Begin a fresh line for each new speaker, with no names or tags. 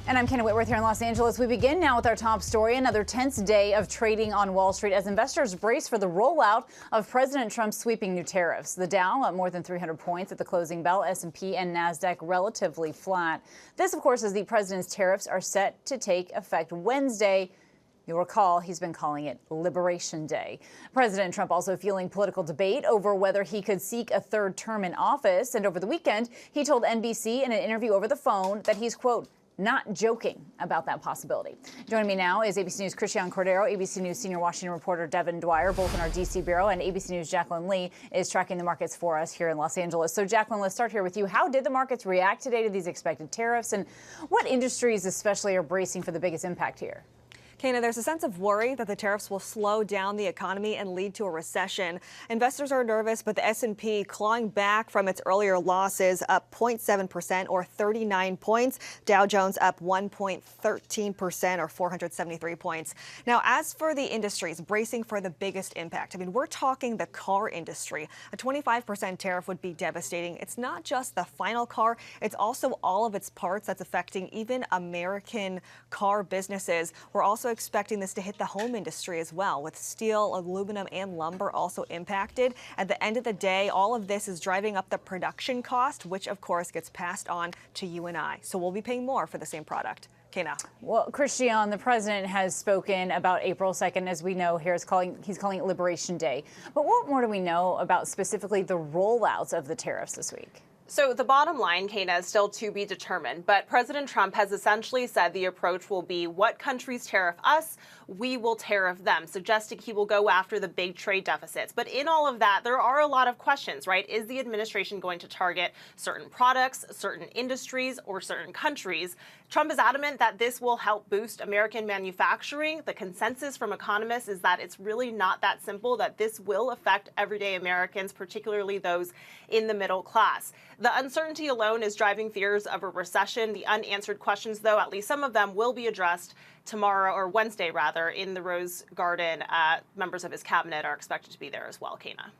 And I'm Kenna Whitworth here in Los Angeles. We begin now with our top story, another tense day of trading on Wall Street as investors brace for the rollout of President Trump's sweeping new tariffs. The Dow up more than 300 points at the closing bell, S&P and Nasdaq relatively flat. This, of course, as the president's tariffs are set to take effect Wednesday. You'll recall he's been calling it Liberation Day. President Trump also fueling political debate over whether he could seek a third term in office. And over the weekend, he told NBC in an interview over the phone that he's, quote, not joking about that possibility. Joining me now is ABC News' Christian Cordero, ABC News senior Washington reporter Devin Dwyer, both in our D.C. bureau, and ABC News' Jacqueline Lee is tracking the markets for us here in Los Angeles. So, Jacqueline, let's start here with you. How did the markets react today to these expected tariffs, and what industries especially are bracing for the biggest impact here?
Kana, there's a sense of worry that the tariffs will slow down the economy and lead to a recession. Investors are nervous, but the S&P clawing back from its earlier losses, up 0.7% or 39 points. Dow Jones up 1.13% or 473 points. Now, as for the industries bracing for the biggest impact, I mean, we're talking the car industry. A 25% tariff would be devastating. It's not just the final car, it's also all of its parts that's affecting even American car businesses. We're also expecting this to hit the home industry as well, with steel, aluminum, and lumber also impacted. At the end of the day, all of this is driving up the production cost, which of course gets passed on to you and I. So we'll be paying more for the same product. Kana.
Well, Christian, the president has spoken about April 2nd, as we know here, he's calling it Liberation Day. But what more do we know about specifically the rollouts of the tariffs this week?
So the bottom line, Kana, is still to be determined, but President Trump has essentially said the approach will be what countries tariff us, we will tariff them, suggesting he will go after the big trade deficits. But in all of that, there are a lot of questions, right? Is the administration going to target certain products, certain industries, or certain countries? Trump is adamant that this will help boost American manufacturing. The consensus from economists is that it's really not that simple, that this will affect everyday Americans, particularly those in the middle class. The uncertainty alone is driving fears of a recession. The unanswered questions, though, at least some of them will be addressed tomorrow, or Wednesday rather, in the Rose Garden. Members of his cabinet are expected to be there as well, Kana.